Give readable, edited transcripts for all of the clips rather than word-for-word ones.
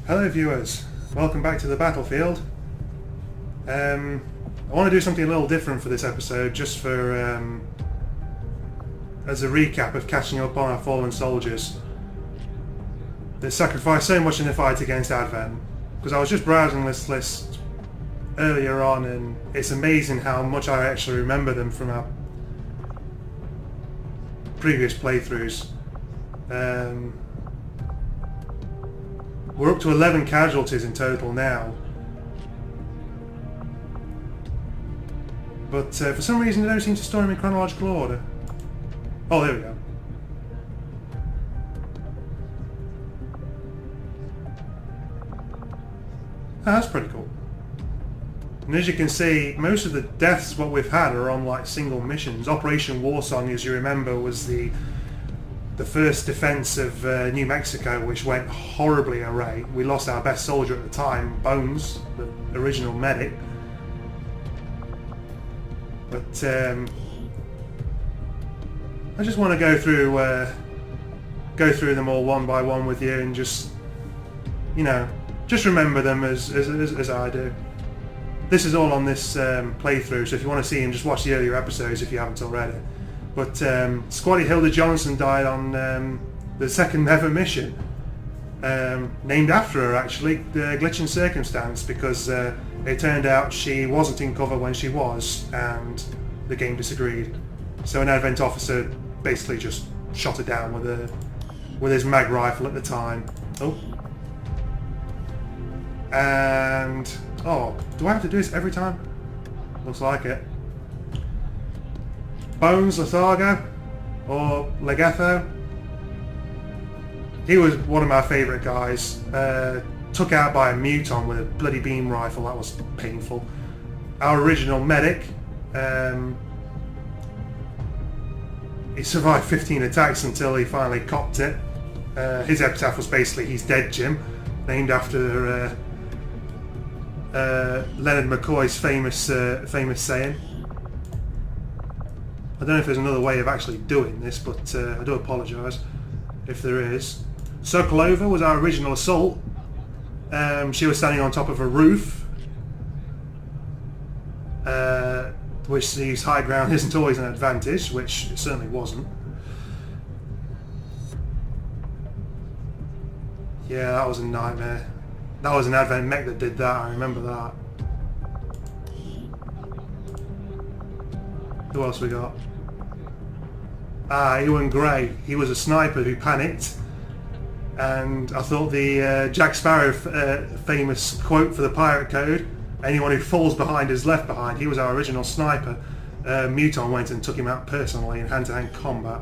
Hello viewers, welcome back to the battlefield. I want to do something a little different for this episode, just for as a recap of catching up on our fallen soldiers that sacrificed so much in the fight against Advent. Because I was just browsing this list earlier on, and it's amazing how much I actually remember them from our previous playthroughs. We're up to 11 casualties in total now. But for some reason they don't seem to store them in chronological order. Oh, there we go. Oh, that's pretty cool. And as you can see, most of the deaths what we've had are on like single missions. Operation Warsong, as you remember, was the first defense of New Mexico, which went horribly awry. We lost our best soldier at the time, Bones, the original medic. But I just want to go through them all one by one with you, and just, you know, just remember them as I do. This is all on this playthrough, so if you want to see him, just watch the earlier episodes if you haven't already. But Squatty Hilda Johnson died on the second ever mission, named after her actually, the Glitch in Circumstance, because it turned out she wasn't in cover when she was, and the game disagreed. So an Advent officer basically just shot her down with his mag rifle at the time. Oh. And oh, do I have to do this every time? Looks like it. Bones Lethargo, or Legetho. He was one of my favourite guys. Took out by a muton with a bloody beam rifle. That was painful. Our original medic. He survived 15 attacks until he finally copped it. His epitaph was basically "He's dead, Jim," named after Leonard McCoy's famous saying. I don't know if there's another way of actually doing this, but I do apologise if there is. Sokolova was our original assault. She was standing on top of a roof, which sees high ground isn't always an advantage, which it certainly wasn't. Yeah, that was a nightmare. That was an Advent mech that did that, I remember that. Who else we got? Ewan Gray. He was a sniper who panicked, and I thought the Jack Sparrow famous quote for the pirate code, "Anyone who falls behind is left behind." He was our original sniper. Muton went and took him out personally in hand-to-hand combat.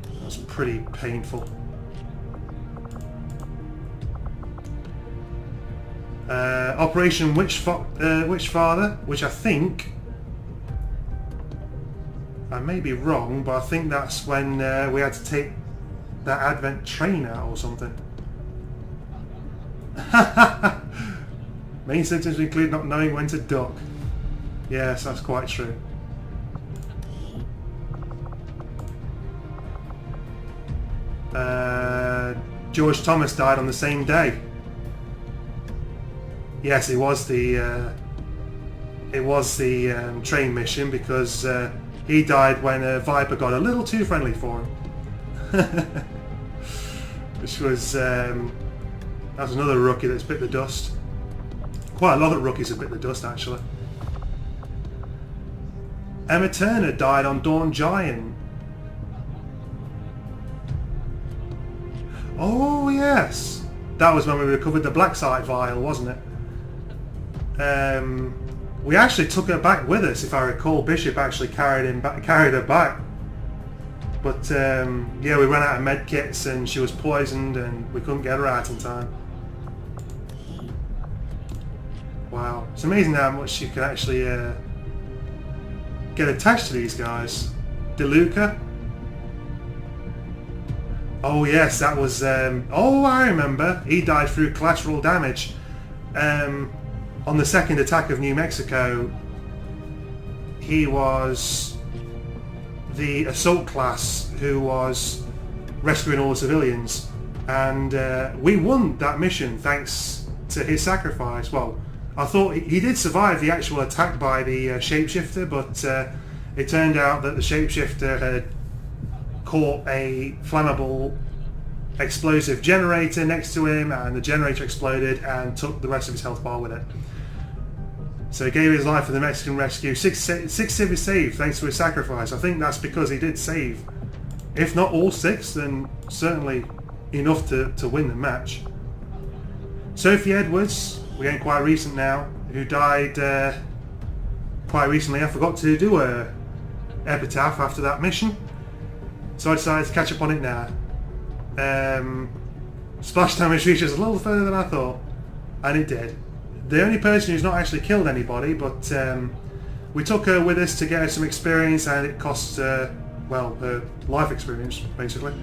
That was pretty painful. Operation Witchfather, which I think, I may be wrong, but I think that's when we had to take that Advent train out or something. Main symptoms include not knowing when to duck. Yes, that's quite true. George Thomas died on the same day. Yes, it was the train mission, because he died when Viper got a little too friendly for him. Which was that's another rookie that's bit the dust. Quite a lot of rookies have bit the dust actually. Emma Turner died on Dawn Giant. Oh yes, that was when we recovered the Black Site vial, wasn't it? We actually took her back with us, if I recall. Bishop actually carried her back. But yeah, we ran out of med kits and she was poisoned and we couldn't get her out in time. Wow, it's amazing how much you can actually get attached to these guys. DeLuca. Oh yes, that was oh, I remember. He died through collateral damage. On the second attack of New Mexico, he was the assault class who was rescuing all the civilians. And we won that mission thanks to his sacrifice. Well, I thought he did survive the actual attack by the shapeshifter, but it turned out that the shapeshifter had caught a flammable explosive generator next to him, and the generator exploded and took the rest of his health bar with it. So he gave his life for the Mexican rescue. Six civvies saved thanks to his sacrifice. I think that's because he did save, if not all 6, then certainly enough to win the match. Sophie Edwards, we're getting quite recent now, who died quite recently. I forgot to do a epitaph after that mission, so I decided to catch up on it now. Splash damage reaches a little further than I thought, and it did. The only person who's not actually killed anybody, but we took her with us to get her some experience, and it cost well, her life experience basically.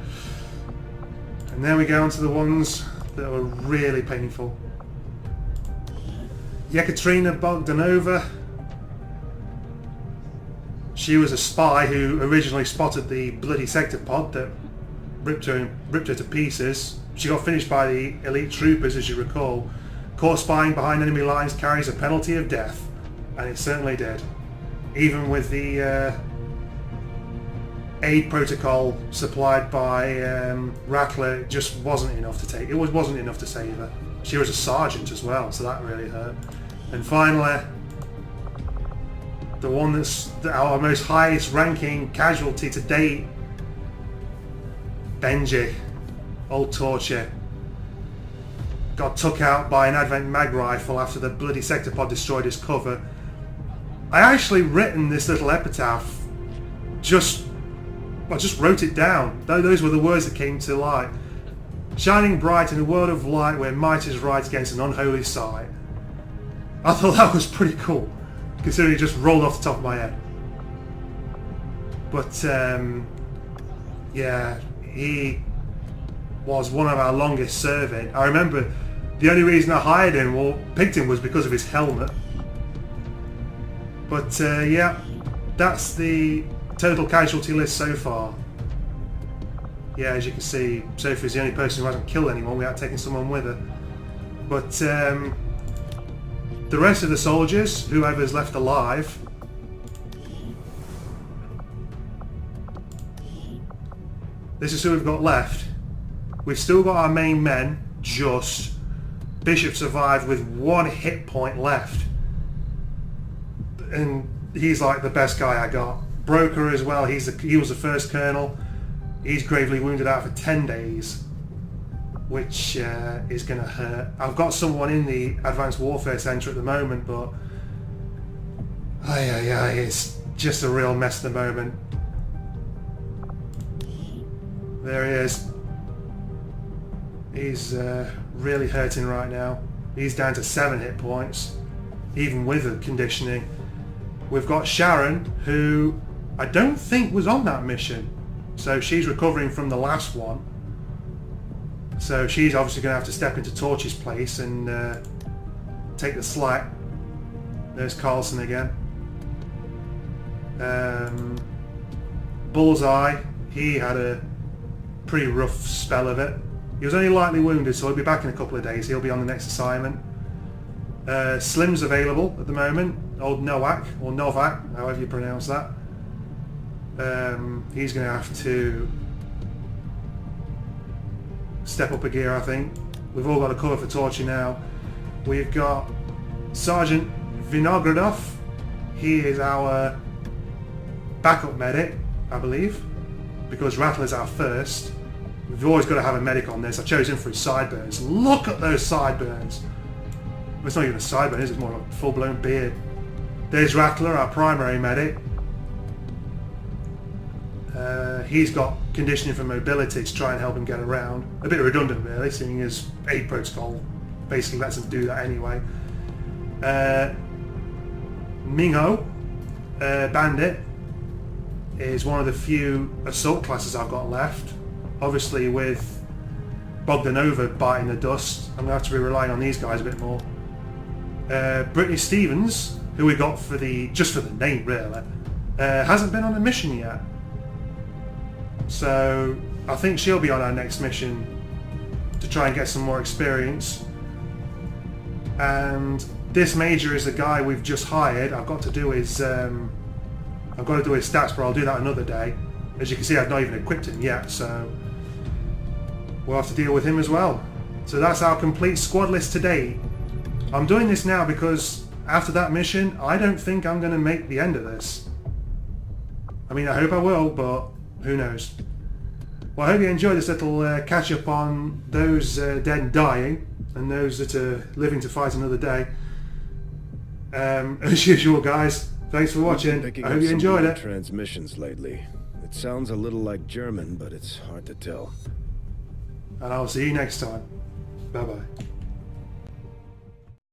And then we go on to the ones that were really painful. Yekaterina Bogdanova. She was a spy who originally spotted the bloody sector pod that ripped her to pieces. She got finished by the elite troopers, as you recall. Caught spying behind enemy lines carries a penalty of death, and it certainly did. Even with the aid protocol supplied by Rattler, it just wasn't enough to take. It wasn't enough to save her. She was a sergeant as well, so that really hurt. And finally, the one that's our most highest ranking casualty to date, Benji, old Torture, got took out by an Advent mag rifle after the bloody sector pod destroyed his cover. I actually written this little epitaph, I just wrote it down. Those were the words that came to light. Shining bright in a world of light where might is right against an unholy sight. I thought that was pretty cool, considering it just rolled off the top of my head. But yeah, he was one of our longest serving. I remember the only reason I hired him or picked him was because of his helmet. But yeah, that's the total casualty list so far. Yeah, as you can see, Sophie's the only person who hasn't killed anyone without taking someone with her. But the rest of the soldiers, whoever's left alive, this is who we've got left. We've still got our main men, just. Bishop survived with 1 hit point left. And he's like the best guy I got. Broker as well, he was the first colonel. He's gravely wounded out for 10 days, which is going to hurt. I've got someone in the Advanced Warfare Centre at the moment, but it's just a real mess at the moment. There he is. He's really hurting right now. He's down to 7 hit points, even with the conditioning. We've got Sharon, who I don't think was on that mission. So she's recovering from the last one. So she's obviously going to have to step into Torch's place and take the slack. There's Carlson again. Bullseye, he had a pretty rough spell of it. He was only lightly wounded, so he'll be back in a couple of days. He'll be on the next assignment. Slim's available at the moment. Old Novak, or Novak, however you pronounce that. He's going to have to step up a gear, I think. We've all got a cover for Torchy now. We've got Sergeant Vinogradov. He is our backup medic, I believe, because Rattler's our first. We've always got to have a medic on this. I chose him for his sideburns. Look at those sideburns. Well, it's not even a sideburn, it's more like a full-blown beard. There's Rattler, our primary medic. He's got conditioning for mobility to try and help him get around. A bit redundant really, seeing as aid protocol basically lets him do that anyway. Mingho, Bandit, is one of the few assault classes I've got left. Obviously with Bogdanova biting the dust, I'm going to have to be relying on these guys a bit more. Brittany Stevens, who we got for just for the name really, hasn't been on a mission yet. So I think she'll be on our next mission to try and get some more experience. And this major is the guy we've just hired. I've got to do his stats, but I'll do that another day. As you can see, I've not even equipped him yet, so we'll have to deal with him as well. So that's our complete squad list today. I'm doing this now because after that mission, I don't think I'm going to make the end of this. I mean, I hope I will, but who knows. Well, I hope you enjoyed this little catch-up on those dead and dying, and those that are living to fight another day. As usual, guys, thanks for watching. I hope you enjoyed it. Transmissions lately. It sounds a little like German, but it's hard to tell. And I'll see you next time. Bye-bye.